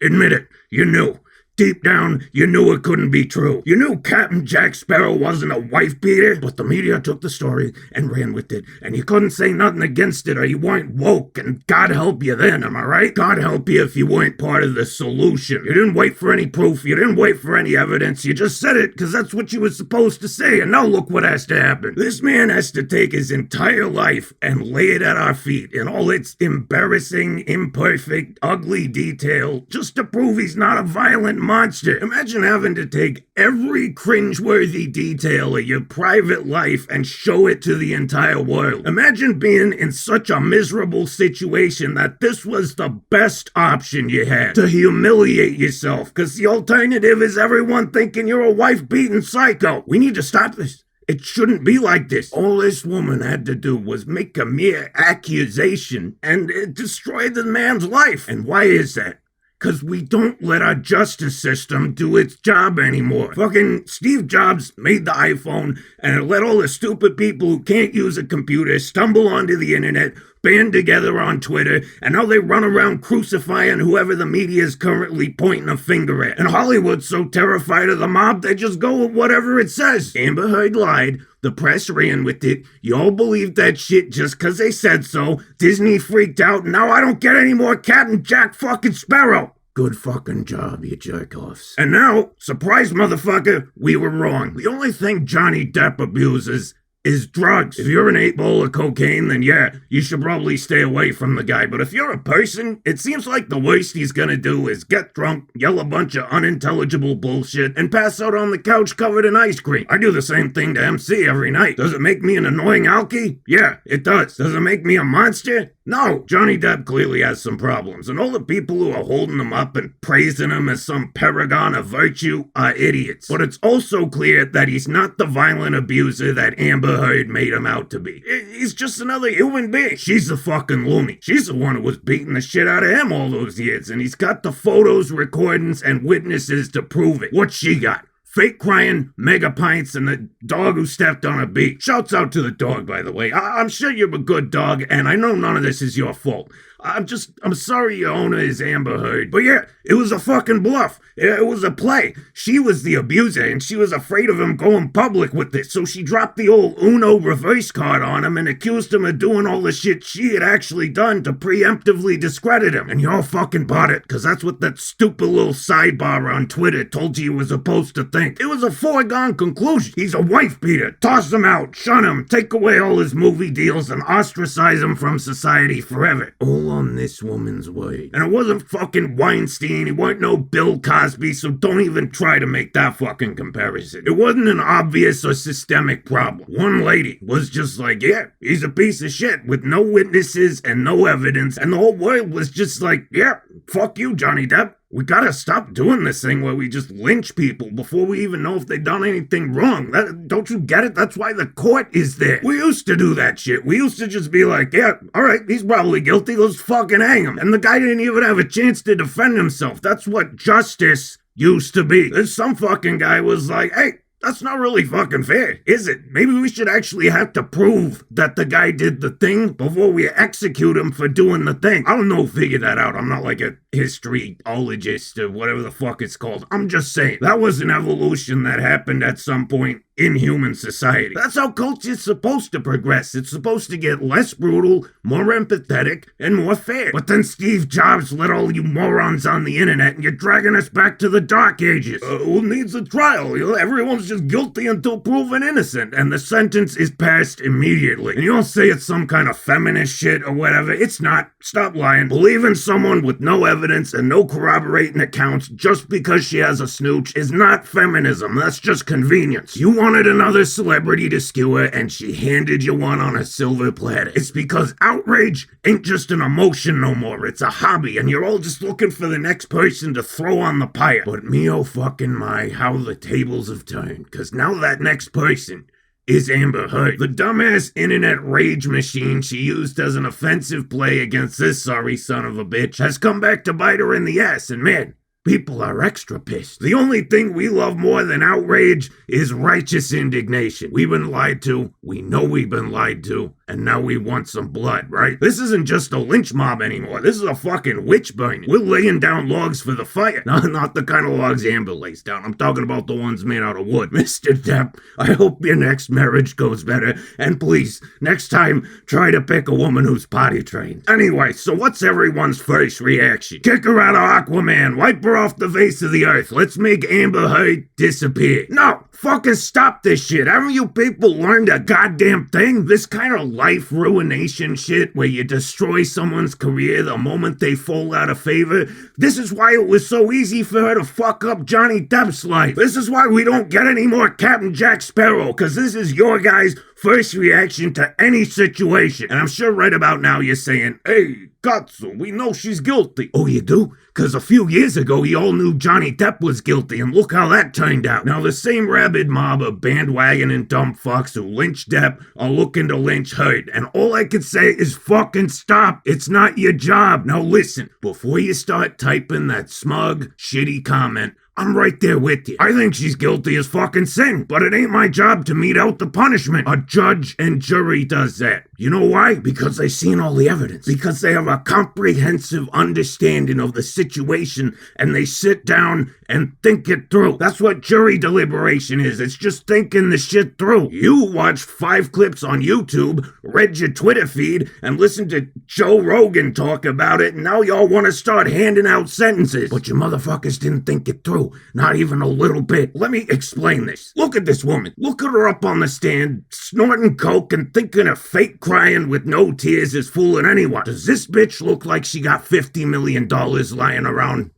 Admit it, you knew. Deep down, you knew it couldn't be true. You knew Captain Jack Sparrow wasn't a wife beater, but the media took the story and ran with it, and you couldn't say nothing against it or you weren't woke, and God help you then, am I right? God help you if you weren't part of the solution. You didn't wait for any proof, you didn't wait for any evidence, you just said it because that's what you were supposed to say, and now look what has to happen. This man has to take his entire life and lay it at our feet in all its embarrassing, imperfect, ugly detail just to prove he's not a violent monster. Imagine having to take every cringeworthy detail of your private life and show it to the entire world. Imagine being in such a miserable situation that this was the best option you had to humiliate yourself, because the alternative is everyone thinking you're a wife-beating psycho. We need to stop this. It shouldn't be like this. All this woman had to do was make a mere accusation, and it destroyed the man's life. And why is that? Because we don't let our justice system do its job anymore. Fucking Steve Jobs made the iPhone and let all the stupid people who can't use a computer stumble onto the internet, band together on Twitter, and now they run around crucifying whoever the media is currently pointing a finger at. And Hollywood's so terrified of the mob, they just go with whatever it says. Amber Heard lied. The press ran with it. You all believed that shit just because they said so. Disney freaked out, and now I don't get any more Captain Jack fucking Sparrow. Good fucking job, you jerk-offs. And now, surprise motherfucker, we were wrong. The only thing Johnny Depp abuses is drugs. If you're an 8-ball of cocaine, then yeah, you should probably stay away from the guy. But if you're a person, it seems like the worst he's gonna do is get drunk, yell a bunch of unintelligible bullshit, and pass out on the couch covered in ice cream. I do the same thing to MC every night. Does it make me an annoying alkie? Yeah, it does. Does it make me a monster? No, Johnny Depp clearly has some problems, and all the people who are holding him up and praising him as some paragon of virtue are idiots. But it's also clear that he's not the violent abuser that Amber Heard made him out to be. He's just another human being. She's a fucking loony. She's the one who was beating the shit out of him all those years, and he's got the photos, recordings, and witnesses to prove it. What's she got? Fake crying, mega pints, and the dog who stepped on a beat. Shouts out to the dog, by the way. I'm sure you're a good dog, and I know none of this is your fault. I'm sorry your owner is Amber Heard. But yeah, it was a fucking bluff. It was a play. She was the abuser, and she was afraid of him going public with it, so she dropped the old Uno reverse card on him and accused him of doing all the shit she had actually done to preemptively discredit him. And you all fucking bought it, because that's what that stupid little sidebar on Twitter told you were supposed to think. It was a foregone conclusion. He's a wife beater. Toss him out, shun him, take away all his movie deals, and ostracize him from society forever. All on this woman's word. And it wasn't fucking Weinstein, he weren't no Bill Cosby, so don't even try to make that fucking comparison. It wasn't an obvious or systemic problem. One lady was just like, yeah, he's a piece of shit, with no witnesses and no evidence, and the whole world was just like, yeah, fuck you, Johnny Depp. We gotta stop doing this thing where we just lynch people before we even know if they've done anything wrong. Don't you get it? That's why the court is there. We used to do that shit. We used to just be like, yeah, alright, he's probably guilty, let's fucking hang him. And the guy didn't even have a chance to defend himself. That's what justice used to be. There's some fucking guy was like, hey, that's not really fucking fair, is it? Maybe we should actually have to prove that the guy did the thing before we execute him for doing the thing. I don't know, figure that out. I'm not like a historyologist or whatever the fuck it's called. I'm just saying, that was an evolution that happened at some point in human society. That's how culture's supposed to progress. It's supposed to get less brutal, more empathetic, and more fair. But then Steve Jobs let all you morons on the internet, and you're dragging us back to the dark ages. Who needs a trial? Everyone's just guilty until proven innocent, and the sentence is passed immediately. And you don't say it's some kind of feminist shit or whatever. It's not. Stop lying. Believe in someone with no evidence and no corroborating accounts just because she has a snooch is not feminism. That's just convenience. You wanted another celebrity to skewer, and she handed you one on a silver platter. It's because outrage ain't just an emotion no more. It's a hobby, and you're all just looking for the next person to throw on the pyre. But me oh fucking my, how the tables have turned. Because now that next person is Amber Heard. The dumbass internet rage machine she used as an offensive play against this sorry son of a bitch has come back to bite her in the ass, and man, People are extra pissed. The only thing we love more than outrage is righteous indignation. We've been lied to, we know we've been lied to, and now we want some blood, right? This isn't just a lynch mob anymore. This is a fucking witch burning. We're laying down logs for the fire. No, not the kind of logs Amber lays down. I'm talking about the ones made out of wood. Mr. Depp, I hope your next marriage goes better. And please, next time, try to pick a woman who's potty trained. Anyway, so what's everyone's first reaction? Kick her out of Aquaman. Wipe her off the face of the earth. Let's make Amber Heard disappear. No, fucking stop this shit. Haven't you people learned a goddamn thing? This kind of life ruination shit where you destroy someone's career the moment they fall out of favor. This is why it was so easy for her to fuck up Johnny Depp's life. This is why we don't get any more Captain Jack Sparrow, because this is your guys' first reaction to any situation. And I'm sure right about now you're saying, hey, Katsu, we know she's guilty. Oh, you do? Because a few years ago, you all knew Johnny Depp was guilty, and look how that turned out. Now, the same rabid mob of bandwagon and dumb fucks who lynched Depp are looking to lynch Heard, and all I can say is fucking stop. It's not your job. Now listen, before you start typing that smug, shitty comment, I'm right there with you. I think she's guilty as fucking sin, but it ain't my job to mete out the punishment. A judge and jury does that. You know why? Because they've seen all the evidence. Because they have a comprehensive understanding of the situation and they sit down and think it through. That's what jury deliberation is. It's just thinking the shit through. You watched 5 clips on YouTube, read your Twitter feed, and listened to Joe Rogan talk about it, and now y'all want to start handing out sentences. But you motherfuckers didn't think it through. Not even a little bit. Let me explain this. Look at this woman. Look at her up on the stand, snorting coke and thinking a fake crying with no tears is fooling anyone. Does this bitch look like she got $50 million lying around?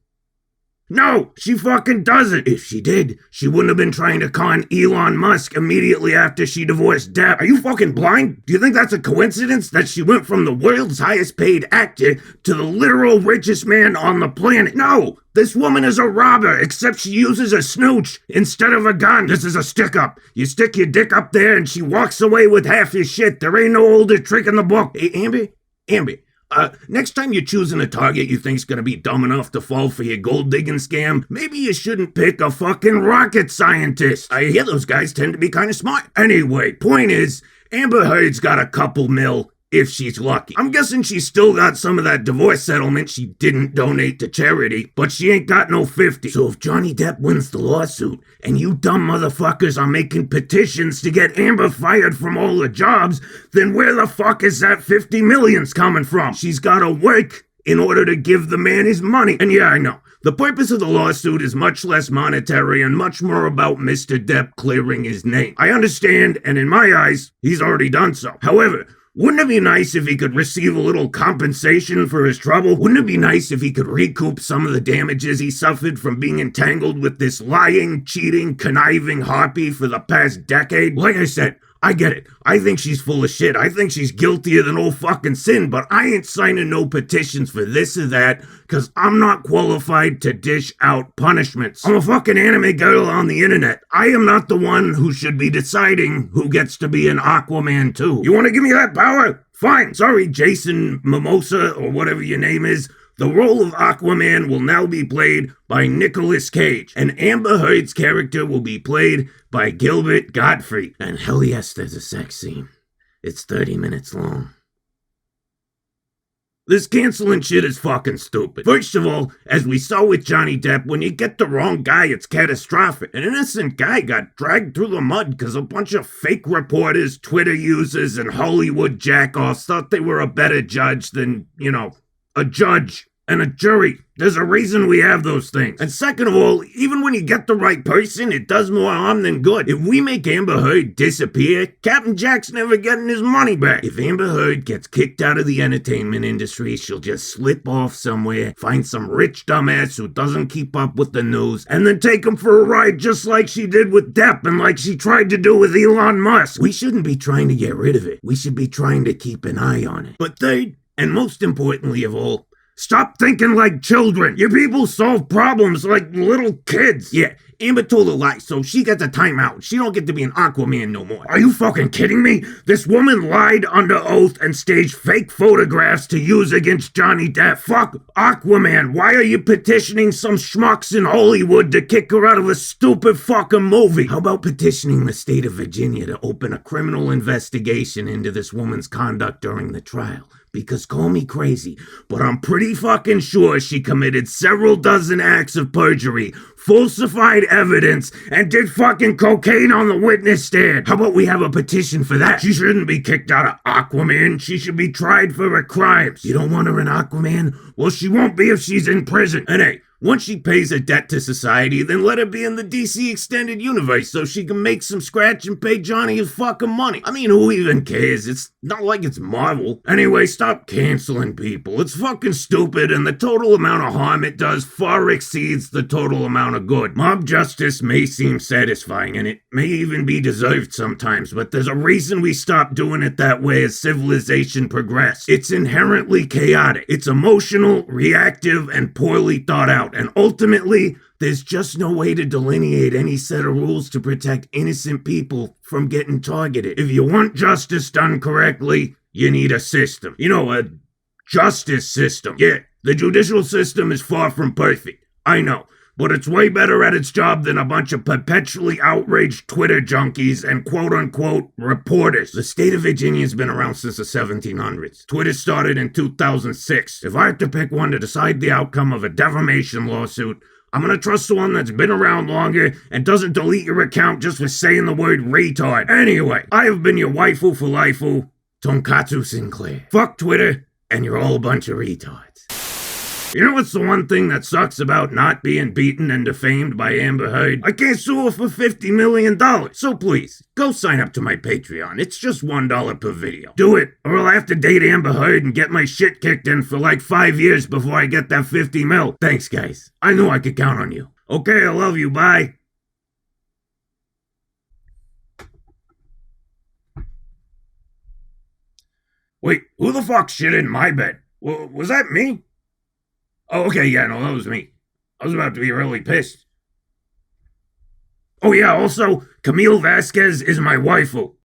No, she fucking doesn't. If she did, she wouldn't have been trying to con Elon Musk immediately after she divorced Depp. Are you fucking blind? Do you think that's a coincidence that she went from the world's highest paid actor to the literal richest man on the planet? No, this woman is a robber, except she uses a snooch instead of a gun. This is a stick-up. You stick your dick up there and she walks away with half your shit. There ain't no older trick in the book. Hey, Amber. Next time you're choosing a target you think's gonna be dumb enough to fall for your gold digging scam, maybe you shouldn't pick a fucking rocket scientist. I hear those guys tend to be kind of smart. Anyway, point is, Amber Heard's got a couple mil, if she's lucky. I'm guessing she's still got some of that divorce settlement she didn't donate to charity, but she ain't got no 50. So if Johnny Depp wins the lawsuit, and you dumb motherfuckers are making petitions to get Amber fired from all the jobs, then where the fuck is that 50 millions coming from? She's gotta work in order to give the man his money. And yeah, I know. The purpose of the lawsuit is much less monetary and much more about Mr. Depp clearing his name. I understand, and in my eyes, he's already done so. However, wouldn't it be nice if he could receive a little compensation for his trouble? Wouldn't it be nice if he could recoup some of the damages he suffered from being entangled with this lying, cheating, conniving harpy for the past decade? Like I said, I get it. I think she's full of shit. I think she's guiltier than old fucking sin, but I ain't signing no petitions for this or that, because I'm not qualified to dish out punishments. I'm a fucking anime girl on the internet. I am not the one who should be deciding who gets to be an Aquaman 2. You want to give me that power? Fine. Sorry, Jason Mimosa, or whatever your name is. The role of Aquaman will now be played by Nicolas Cage, and Amber Heard's character will be played by Gilbert Gottfried. And hell yes, there's a sex scene. It's 30 minutes long. This canceling shit is fucking stupid. First of all, as we saw with Johnny Depp, when you get the wrong guy, it's catastrophic. An innocent guy got dragged through the mud because a bunch of fake reporters, Twitter users, and Hollywood jackoffs thought they were a better judge than, a judge and a jury. There's a reason we have those things. And second of all, even when you get the right person, it does more harm than good. If we make Amber Heard disappear, Captain Jack's never getting his money back. If Amber Heard gets kicked out of the entertainment industry, she'll just slip off somewhere, find some rich dumbass who doesn't keep up with the news, and then take him for a ride just like she did with Depp and like she tried to do with Elon Musk. We shouldn't be trying to get rid of it. We should be trying to keep an eye on it. But third, and most importantly of all, Stop thinking like children. You people solve problems like little kids. Yeah, Amber told a lie, so she gets a timeout. She don't get to be an Aquaman no more. Are you fucking kidding me? This woman lied under oath and staged fake photographs to use against Johnny Depp. Fuck Aquaman. Why are you petitioning some schmucks in Hollywood to kick her out of a stupid fucking movie? How about petitioning the state of Virginia to open a criminal investigation into this woman's conduct during the trial? Because call me crazy, but I'm pretty fucking sure she committed several dozen acts of perjury, falsified evidence, and did fucking cocaine on the witness stand. How about we have a petition for that? She shouldn't be kicked out of Aquaman. She should be tried for her crimes. You don't want her in Aquaman? Well, she won't be if she's in prison. And hey, once she pays her debt to society, then let her be in the DC Extended Universe so she can make some scratch and pay Johnny his fucking money. I mean, who even cares? It's not like it's Marvel. Anyway, stop canceling people. It's fucking stupid, and the total amount of harm it does far exceeds the total amount of good. Mob justice may seem satisfying, and it may even be deserved sometimes, but there's a reason we stopped doing it that way as civilization progressed. It's inherently chaotic. It's emotional, reactive, and poorly thought out. And ultimately, there's just no way to delineate any set of rules to protect innocent people from getting targeted. If you want justice done correctly, you need a system. You know, a justice system. Yeah, the judicial system is far from perfect. I know. But it's way better at its job than a bunch of perpetually outraged Twitter junkies and quote-unquote reporters. The state of Virginia's been around since the 1700s. Twitter started in 2006. If I had to pick one to decide the outcome of a defamation lawsuit, I'm gonna trust the one that's been around longer and doesn't delete your account just for saying the word retard. Anyway, I have been your waifu for lifeu, Tonkatsu Sinclair. Fuck Twitter, and you're all a bunch of retards. You know what's the one thing that sucks about not being beaten and defamed by Amber Heard? I can't sue her for $50 million. So please, go sign up to my Patreon. It's just $1 per video. Do it, or I'll have to date Amber Heard and get my shit kicked in for like 5 years before I get that 50 mil. Thanks, guys. I knew I could count on you. Okay, I love you. Bye. Wait, who the fuck shit in my bed? Was that me? Oh, okay, yeah, no, that was me. I was about to be really pissed. Oh, yeah, also, Camille Vasquez is my waifu.